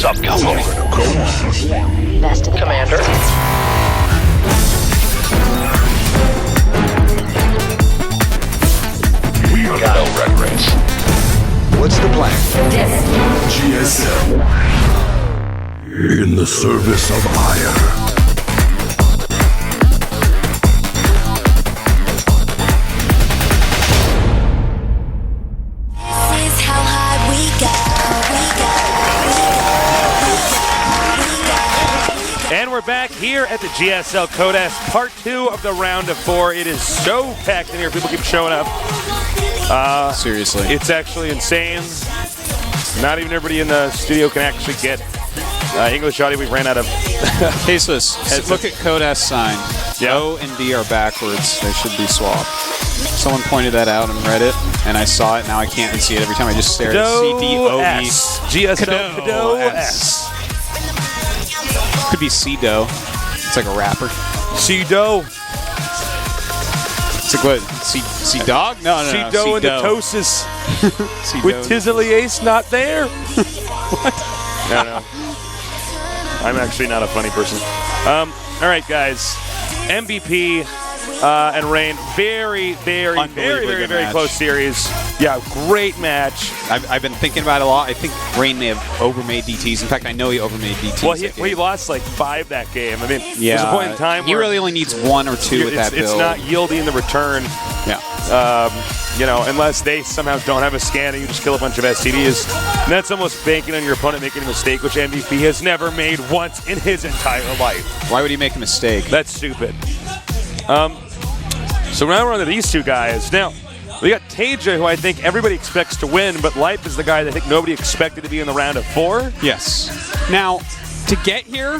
What's up, cowboy? Best of the Commander. best. Got no wreck race. What's the plan? GSL. In the service of ire. And we're back here at the GSL Codas, part 2 of the round of 4. It is so packed in here. People keep showing up. Seriously. It's actually insane. Not even everybody in the studio can actually get English audio. We ran out of... Tasteless. Look at Codas sign. Yeah. O and D are backwards. They should be swapped. Someone pointed that out and read it, and I saw it. Now I can't see it every time. I just stare at C-D-O-E. GSL Codas. Could be C-Do. It's like a rapper. C-Do. It's like what? C-Dog? No. C-Do and the Tosis. With Tizzly Ace not there. What? No. I'm actually not a funny person. All right, guys. MVP and Rain. Very close series. Yeah, great match. I've been thinking about it a lot. I think Rain may have overmade DTs. In fact, I know he overmade DTs. Well, he lost like 5 that game. I mean, yeah, there's a point in time he where really only needs 1 or 2 with that build. It's not yielding the return. Yeah. Unless they somehow don't have a scan and you just kill a bunch of STDs. And that's almost banking on your opponent making a mistake, which MVP has never made once in his entire life. Why would he make a mistake? That's stupid. So now we're on to these two guys. Now, we got TaeJa, who I think everybody expects to win, but Life is the guy that I think nobody expected to be in the round of 4. Yes. Now, to get here,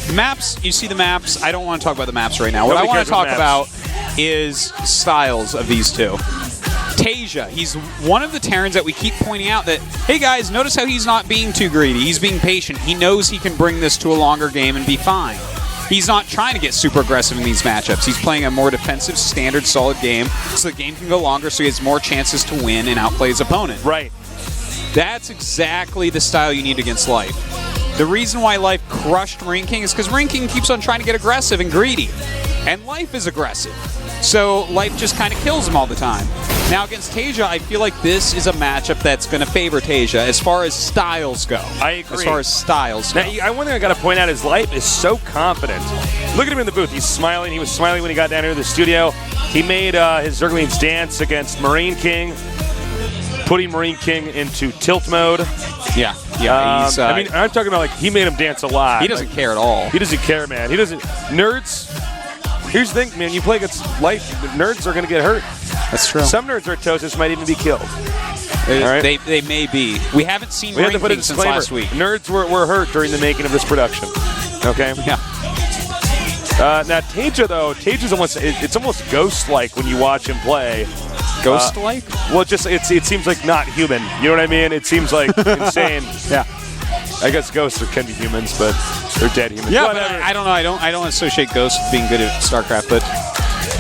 the maps, you see the maps. I don't want to talk about the maps right now. What I want to talk about is styles of these two. TaeJa, he's one of the Terrans that we keep pointing out that, hey guys, notice how he's not being too greedy. He's being patient. He knows he can bring this to a longer game and be fine. He's not trying to get super aggressive in these matchups. He's playing a more defensive, standard, solid game, so the game can go longer, so he has more chances to win and outplay his opponent. Right. That's exactly the style you need against Life. The reason why Life crushed Marine King is because Marine King keeps on trying to get aggressive and greedy. And Life is aggressive. So Life just kind of kills him all the time. Now against TaeJa, I feel like this is a matchup that's going to favor TaeJa as far as styles go. I agree. As far as styles go. Now, one thing I got to point out is Life is so confident. Look at him in the booth. He's smiling. He was smiling when he got down here to the studio. He made his Zerglings dance against Marine King, putting Marine King into tilt mode. Yeah. I'm talking about like he made him dance a lot. He doesn't care at all. He doesn't care, man. He doesn't. Nerds. Here's the thing, man. You play against Life, nerds are going to get hurt. That's true. Some nerds or Tosis might even be killed. All right? They may be. We haven't seen Marine King since last week. Nerds were hurt during the making of this production. Okay? Yeah. Now, TaeJa, though, TaeJa's it's almost ghost-like when you watch him play. Ghost-like? Well, it seems like not human. You know what I mean? It seems like insane. Yeah. I guess ghosts can be humans, but they're dead humans. Yeah, but I don't know. I don't associate ghosts with being good at StarCraft, but...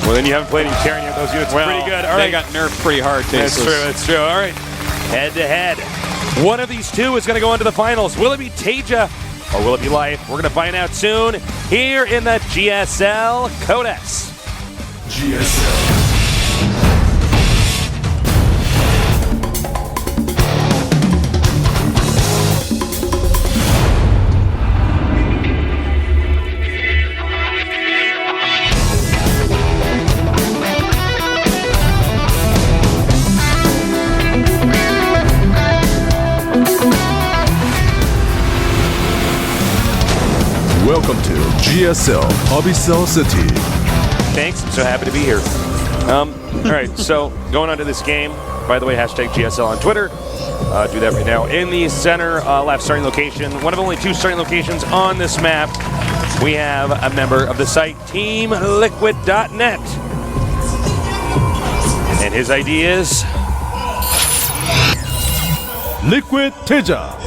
Well, then you haven't played any carrying of those units. Pretty good. All right. They got nerfed pretty hard, too. That's true. All right. Head-to-head. One of these two is going to go into the finals. Will it be TaeJa or will it be Life? We're going to find out soon here in the GSL Codex. GSL. Welcome to GSL Hobby Cell City. Thanks, I'm so happy to be here. All right, so going on to this game. By the way, hashtag GSL on Twitter. Do that right now. In the center left starting location, one of only 2 starting locations on this map, we have a member of the site, TeamLiquid.net. And his ID is... Liquid TaeJa.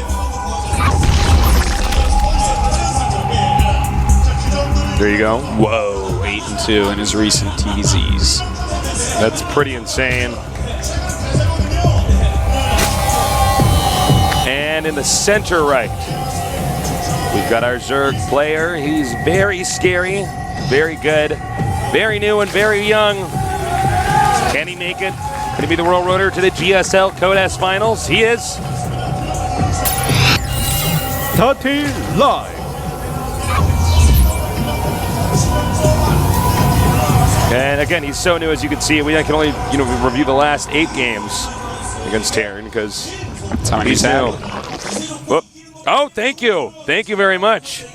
There you go. Whoa, 8-2 in his recent TvZs. That's pretty insane. And in the center right, We've got our Zerg player. He's very scary, very good, very new and very young. Can he make it? Can he be the world rotor to the GSL Code S Finals? He is. TvZ Live. And again, he's so new, as you can see. We can only, review the last 8 games against Terran because That's how many he's new. Whoop. Oh, thank you. Thank you very much.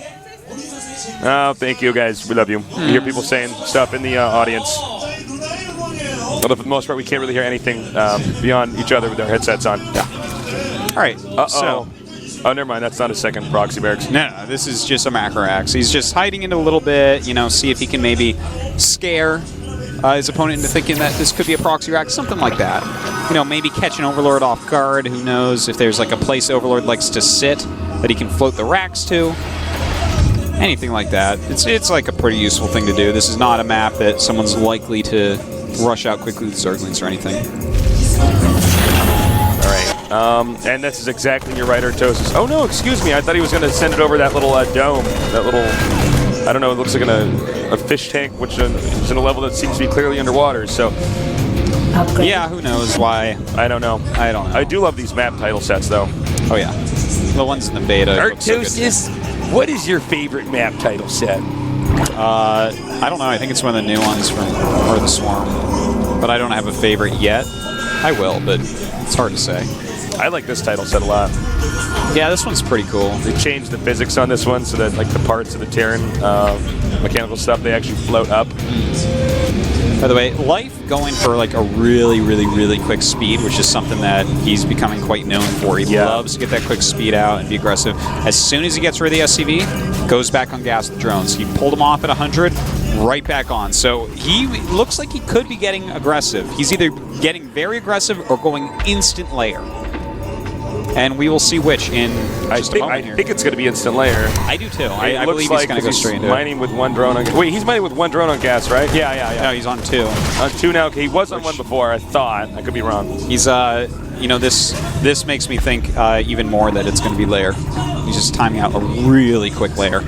Oh, thank you, guys. We love you. We hear people saying stuff in the audience. Although for the most part, we can't really hear anything beyond each other with our headsets on. Yeah. All right. So. Oh, never mind. That's not a second proxy barracks. No, this is just a Macroax. He's just hiding in a little bit, see if he can maybe scare his opponent into thinking that this could be a proxy rack, something like that. Maybe catch an Overlord off guard. Who knows if there's like a place Overlord likes to sit that he can float the racks to. Anything like that. It's like a pretty useful thing to do. This is not a map that someone's likely to rush out quickly with Zerglings or anything. All right. And this is exactly your right, Artosis. Oh, no, excuse me. I thought he was going to send it over that little dome. That little, I don't know, it looks like a fish tank, which is in a level that seems to be clearly underwater. So, yeah, who knows why? I don't know. I do love these map title sets, though. Oh, yeah. The ones in the beta. Artosis, what is your favorite map title set? I don't know. I think it's one of the new ones from the Swarm. But I don't have a favorite yet. I will, but it's hard to say. I like this title set a lot. Yeah, this one's pretty cool. They changed the physics on this one so that like the parts of the Terran mechanical stuff, they actually float up. By the way, Life going for like a really, really, really quick speed, which is something that he's becoming quite known for. He loves to get that quick speed out and be aggressive. As soon as he gets rid of the SCV, goes back on gas with drones. He pulled him off at 100, right back on. So he looks like he could be getting aggressive. He's either getting very aggressive or going instant layer. And we will see which in just a moment here. I think it's going to be instant layer. I do too. I believe he's going to go straight into it. Mining with one drone on gas. Wait, he's mining with one drone on gas, right? Yeah. No, he's on 2. On 2 now. Okay, he was on 1 before, I thought. I could be wrong. He's, this makes me think even more that it's going to be layer. He's just timing out a really quick layer.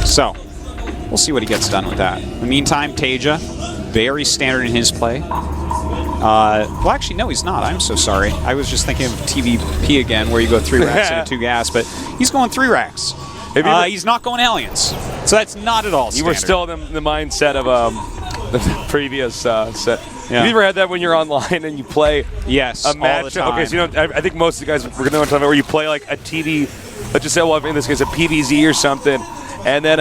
So, we'll see what he gets done with that. In the meantime, TaeJa, very standard in his play. Well, actually, no, he's not. I'm so sorry. I was just thinking of TVP again, where you go 3 racks into 2 gas, but he's going 3 racks. He's not going aliens. So that's not at all standard. You were still in the mindset of the previous set. Yeah. Have you ever had that when you're online and you play a match? Okay, so I think most of the guys we're going to talk about where you play like a TV, let's just say, well, in this case, a PvZ or something, and then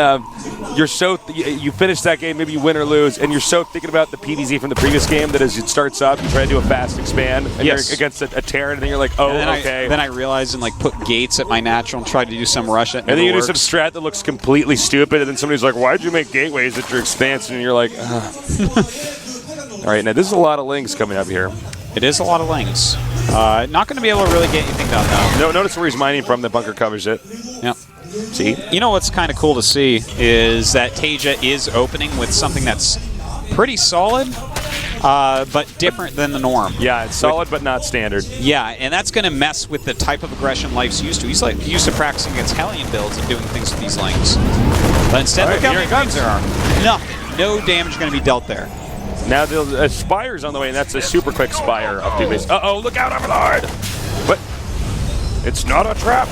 you finish that game, maybe you win or lose, and you're so thinking about the PvZ from the previous game that as it starts up, you try to do a fast expand, and you're against a Terran, and then you're like, oh, okay. Then I realized and put gates at my natural and tried to do some rush. And then you do some strat that looks completely stupid, and then somebody's like, why'd you make gateways at your expansion? And you're like, All right, now this is a lot of links coming up here. It is a lot of links. Not going to be able to really get anything done, though. No, notice where he's mining from. The bunker covers it. Yeah. See? You know what's kind of cool to see is that TaeJa is opening with something that's pretty solid, but different than the norm. Yeah, it's solid but not standard. Yeah, and that's going to mess with the type of aggression Life's used to. He's used to practicing against Hellion builds and doing things with these links. But instead, look how many guns there are. Nothing. No damage going to be dealt there. Now the Spire's on the way, and that's a super quick Spire up to base. Uh-oh, look out, Overlord! What? It's not a trap.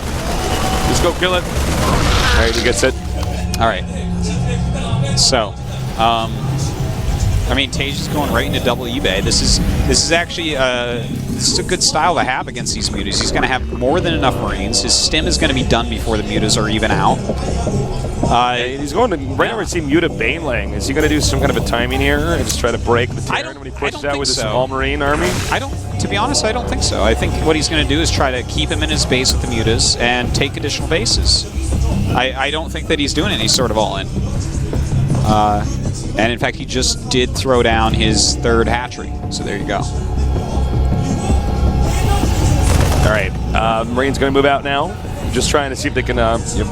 Just go kill it. All right, he gets it. All right. So, I mean, TaeJa's going right into double eBay. This is actually this is a good style to have against these mutas. He's going to have more than enough Marines. His stim is going to be done before the mutas are even out. He's going to right now. We see Muta Baneling. Is he going to do some kind of a timing here and just try to break the Terran when he pushes out with his small Marine army? To be honest, I don't think so. I think what he's going to do is try to keep him in his base with the mutas and take additional bases. I don't think that he's doing any sort of all-in. And in fact, he just did throw down his 3rd hatchery. So there you go. All right, Marine's going to move out now. Just trying to see if they can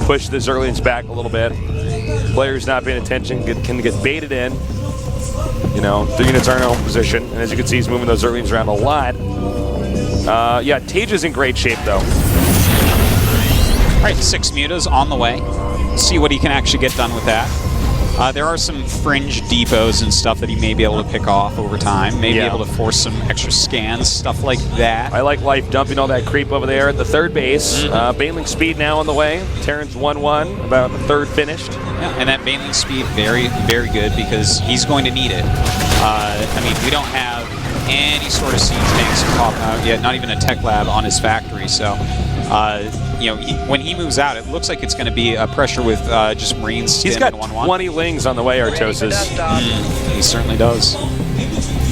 push the Zerglings back a little bit. Players not paying attention can get baited in. You know, the units are in their own position, and as you can see, he's moving those Zerglings around a lot. Yeah, TaeJa's in great shape, though. right, 6 mutas on the way. See what he can actually get done with that. There are some fringe depots and stuff that he may be able to pick off over time. Maybe able to force some extra scans, stuff like that. I like Life dumping all that creep over there at the third base. Baneling speed now on the way. Terran's 1-1, about the third finished. Yeah, and that Baneling speed, very, very good because he's going to need it. I mean, we don't have any sort of siege tanks popping out yet, not even a tech lab on his factory, so... you know, when he moves out, it looks like it's going to be a pressure with just Marines. He's got 20 lings on the way, Artosis. He certainly does.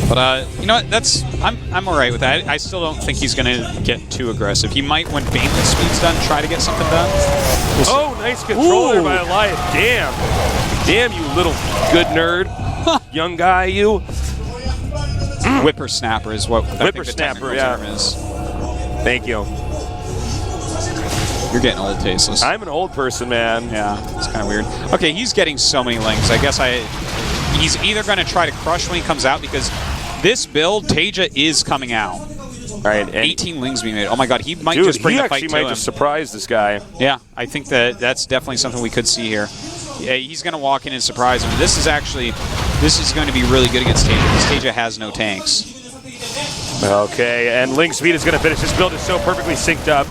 But you know what? I'm all right with that. I still don't think he's going to get too aggressive. He might, when Baneling speed's done, try to get something done. Oh, nice control there by Elias. Damn, you little good nerd, young guy, you. Whippersnapper is what I think the technical term is. Thank you. You're getting old, Tasteless. I'm an old person, man. Yeah, it's kind of weird. Okay, he's getting so many lings. I guess he's either going to try to crush when he comes out because this build, TaeJa is coming out. All right, and 18 lings being made. Oh my God, he might just bring the fight to him. He actually might just surprise this guy. Yeah, I think that's definitely something we could see here. Yeah, he's going to walk in and surprise him. This is going to be really good against TaeJa because TaeJa has no tanks. Okay, and ling speed is going to finish. This build is so perfectly synced up.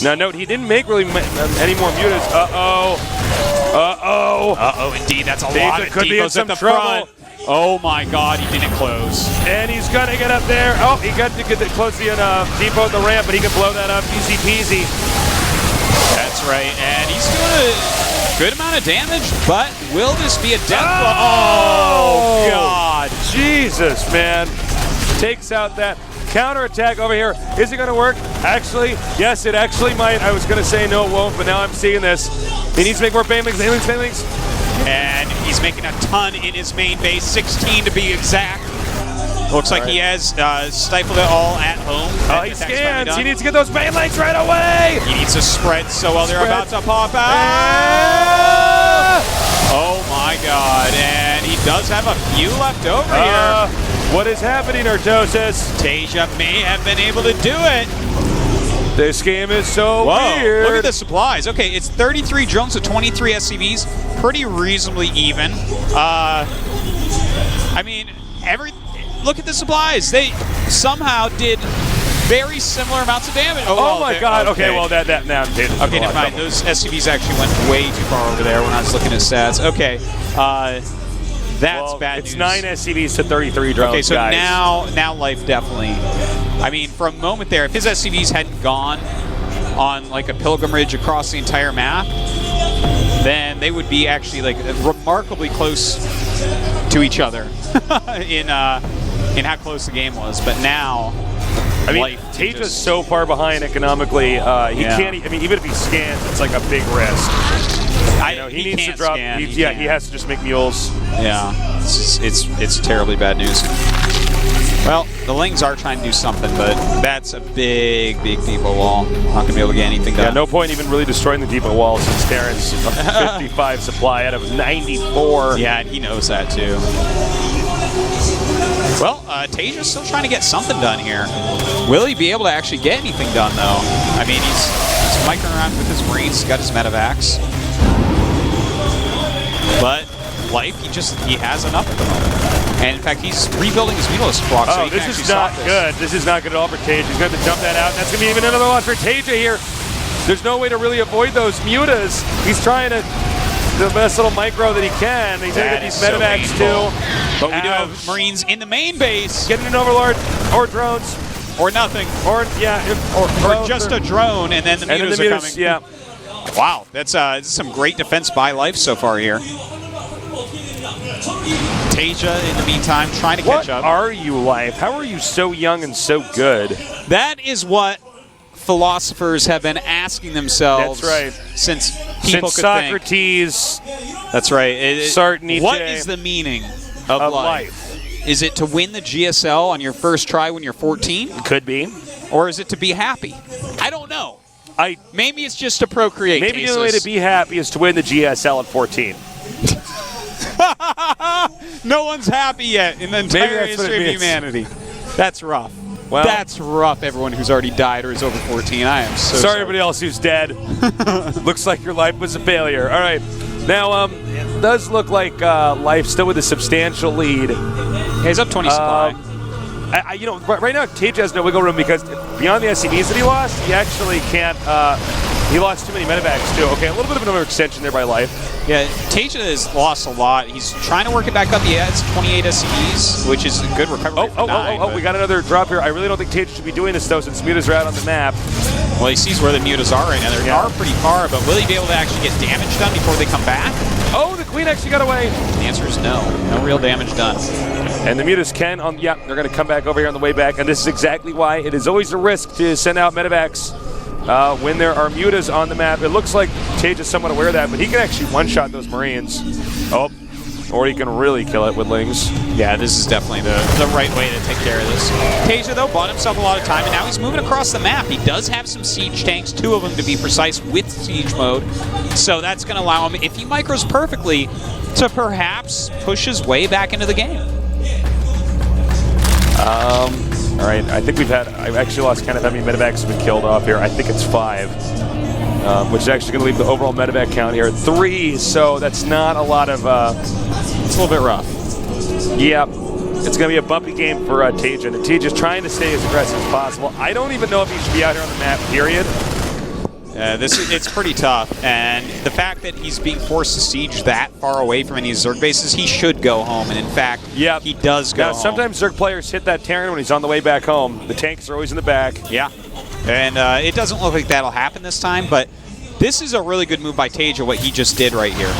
Now, note, he didn't make really any more mutas. Uh-oh. Indeed. That's a lot of could be in some trouble. Oh, my God. He didn't close. And he's going to get up there. Oh, he got to get close to the depot at the ramp, but he can blow that up easy peasy. That's right. And he's doing a good amount of damage, but will this be a death blow? Oh, God. Jesus, man. Takes out that counterattack over here. Is it going to work? Actually, yes, it actually might. I was going to say no, it won't, but now I'm seeing this. He needs to make more banelings. And he's making a ton in his main base, 16 to be exact. Looks like he has stifled it all at home. Oh, he scans. He needs to get those banelings right away. He needs to spread so well. They're about to pop out. Oh, my God. And he does have a few left over here. What is happening, Artosis? TaeJa may have been able to do it. This game is so weird. Look at the supplies. Okay, it's 33 drones to 23 SCVs. Pretty reasonably even. I mean, look at the supplies. They somehow did very similar amounts of damage. Oh my God. Okay, well, that now. Okay, never mind. Those SCVs actually went way too far over there when I was looking at stats. Okay. That's bad news. It's 9 SCVs to 33 drones, okay, so guys. now Life definitely... I mean, for a moment there, if his SCVs hadn't gone on like a pilgrimage across the entire map, then they would be actually like remarkably close to each other in how close the game was. But now... I mean, TaeJa's so far behind economically, he can't... I mean, even if he scans, it's like a big risk. He needs to drop. He has to just make mules. Yeah, it's terribly bad news. Well, the Lings are trying to do something, but that's a big depot wall. Not gonna be able to get anything done. Yeah, no point even really destroying the depot wall since Terran's 55 supply out of 94. Yeah, and he knows that too. Well, TaeJa's still trying to get something done here. Will he be able to actually get anything done though? I mean, he's micing around with his Marines. He's got his medevacs. But Life, he has enough at the moment. And in fact, he's rebuilding his Mutalisk block. Oh, this is not good. This is not good at all for TaeJa. He's going to dump that out. That's going to be even another one for TaeJa here. There's no way to really avoid those mutas. He's trying to the best little micro that he can. He's going to get these medevacs too. But we do have Marines in the main base. Getting an Overlord or drones. Or nothing. Or just a drone, and then the mutas are coming. Yeah. Wow, that's some great defense by Life so far here. TaeJa, in the meantime, trying to catch up. What are you, Life? How are you so young and so good? That is what philosophers have been asking themselves. That's right. Since people could Socrates. Think. That's right. Nietzsche. What is the meaning of life? Is it to win the GSL on your first try when you're 14? It could be. Or is it to be happy? I don't know. Maybe it's just to procreate. Maybe the only way to be happy is to win the GSL at 14. No one's happy yet in the entire history of humanity. That's rough. Well, that's rough, everyone who's already died or is over 14. I am so sorry. everybody else who's dead. Looks like your life was a failure. All right. Now, does look like Life still with a substantial lead. Yeah, he's up 20 supply. Right now, TaeJa has no wiggle room because beyond the SCVs that he lost, he actually can't. He lost too many medevacs, too. Okay, a little bit of an overextension there by Life. Yeah, TaeJa has lost a lot. He's trying to work it back up. He has 28 SCVs, which is a good recovery. We got another drop here. I really don't think TaeJa should be doing this, though, since mutas are out on the map. Well, he sees where the mutas are right now. They are pretty far, but will he be able to actually get damage done before they come back? Oh, the Queen actually got away. The answer is no. No real damage done. And the mutas can, they're going to come back over here on the way back, and this is exactly why it is always a risk to send out medevacs when there are mutas on the map. It looks like TaeJa's somewhat aware of that, but he can actually one-shot those Marines. Oh, or he can really kill it with Lings. Yeah, this is definitely the right way to take care of this. TaeJa, though, bought himself a lot of time, and now he's moving across the map. He does have some siege tanks, 2 of them to be precise, with siege mode. So that's going to allow him, if he micros perfectly, to perhaps push his way back into the game. All right, I think I've actually lost kind of how many medevacs have been killed off here. I think it's 5, which is actually going to leave the overall medevac count here at 3, so that's not a lot of, it's a little bit rough. Yeah, it's going to be a bumpy game for TaeJa, and TaeJa's trying to stay as aggressive as possible. I don't even know if he should be out here on the map, period. It's pretty tough, and the fact that he's being forced to siege that far away from any Zerg bases, he should go home, and in fact, he does go home. Sometimes Zerg players hit that Terran when he's on the way back home. The tanks are always in the back. Yeah, and it doesn't look like that'll happen this time, but this is a really good move by TaeJa, what he just did right here.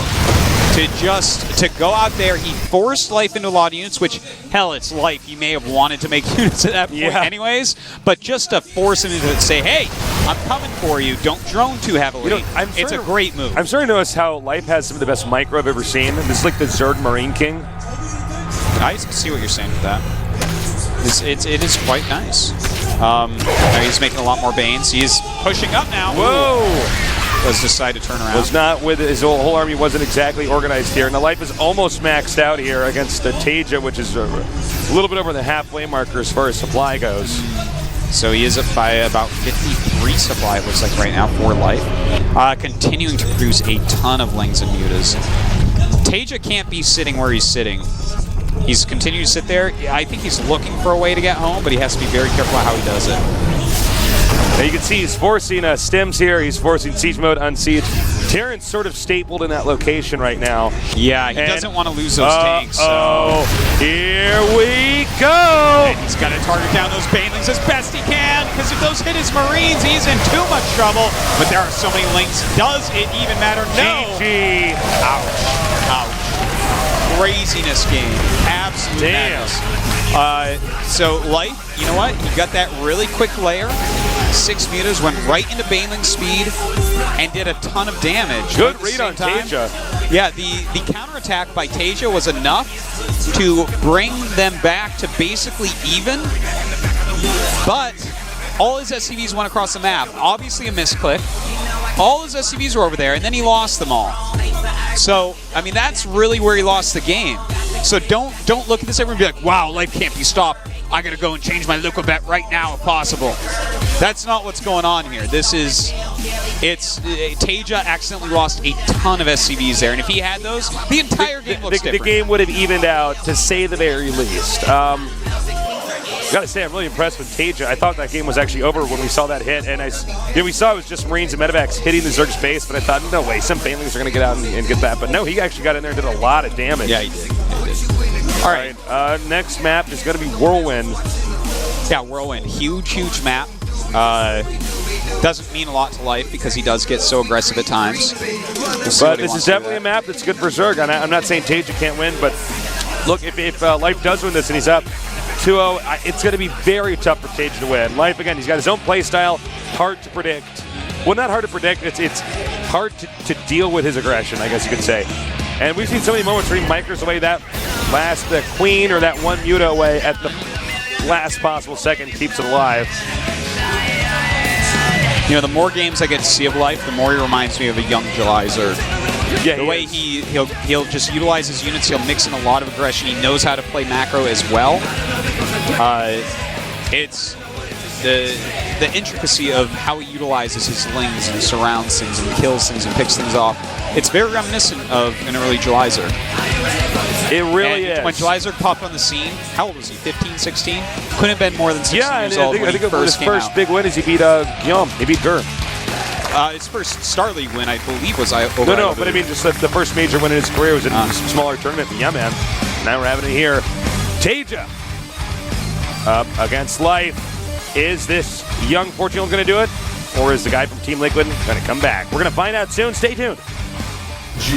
To go out there, he forced Life into a lot of units, which, hell, it's Life. He may have wanted to make units at that point anyways, but just to force him into it, say, hey, I'm coming for you. Don't drone too heavily. It's a great move. I'm starting to notice how Life has some of the best micro I've ever seen. This is like the Zerg Marine King. I see what you're saying with that. It is quite nice. He's making a lot more Banes. He's pushing up now. Whoa! Does decide to turn around. Was not with his whole army wasn't exactly organized here. Now Life is almost maxed out here against the TaeJa, which is a little bit over the halfway marker as far as supply goes. So he is up by about 53 supply, it looks like right now, for Life. Continuing to produce a ton of Lings and mutas. TaeJa can't be sitting where he's sitting. He's continuing to sit there. I think he's looking for a way to get home, but he has to be very careful how he does it. Now you can see he's forcing stems here. He's forcing siege mode on siege. Terran's sort of stapled in that location right now. Yeah, he doesn't want to lose those tanks. So here we go. And he's got to target down those Banelings as best he can, because if those hit his Marines, he's in too much trouble. But there are so many Lings. Does it even matter? No. GG. Ouch. Ouch. Craziness game. Absolute madness. So Life, you know what? He got that really quick layer. 6 mutas, went right into Baneling speed, and did a ton of damage. Good read on TaeJa. Yeah, the counterattack by TaeJa was enough to bring them back to basically even, but all his SCVs went across the map. Obviously a misclick. All his SCVs were over there, and then he lost them all. So, I mean, that's really where he lost the game. So don't look at this everyone and be like, wow, Life can't be stopped. I gotta go and change my local bet right now if possible. That's not what's going on here. TaeJa accidentally lost a ton of SCVs there, and if he had those, the entire game looks different. The game would have evened out, to say the very least. Gotta say, I'm really impressed with TaeJa. I thought that game was actually over when we saw that hit, and we saw it was just Marines and medevacs hitting the Zerg's base, but I thought, no way, some Banelings are gonna get out and get that. But no, he actually got in there and did a lot of damage. Yeah, he did. All right, next map is going to be Whirlwind. Yeah, Whirlwind. Huge map. Doesn't mean a lot to Life because he does get so aggressive at times. But this is definitely a map that's good for Zerg. I'm not saying TaeJa can't win, but look, if Life does win this and he's up 2-0, it's going to be very tough for TaeJa to win. Life, again, he's got his own play style, hard to predict. Well, not hard to predict, it's hard to deal with his aggression, I guess you could say. And we've seen so many moments where he micros away that last Queen or that one muta away at the last possible second, keeps it alive. You know, the more games I get to see of Life, the more he reminds me of a young July Zerg. Yeah, the way he'll just utilize his units, he'll mix in a lot of aggression. He knows how to play macro as well. It's the intricacy of how he utilizes his lings and surrounds things and kills things and picks things off. It's very reminiscent of an early Jelizer. It really and is. When Jelizer popped on the scene, how old was he? 15, 16? Couldn't have been more than 16 Yeah, years and old I think his first came first out. big win is he beat Guillaume. He beat Gur. His first Star League win, I believe, was over. No, but I mean, just the first major win in his career was in a smaller tournament. But yeah, man. Now we're having it here. TaeJa up against Life. Is this young 14-year-old going to do it? Or is the guy from Team Liquid going to come back? We're going to find out soon. Stay tuned.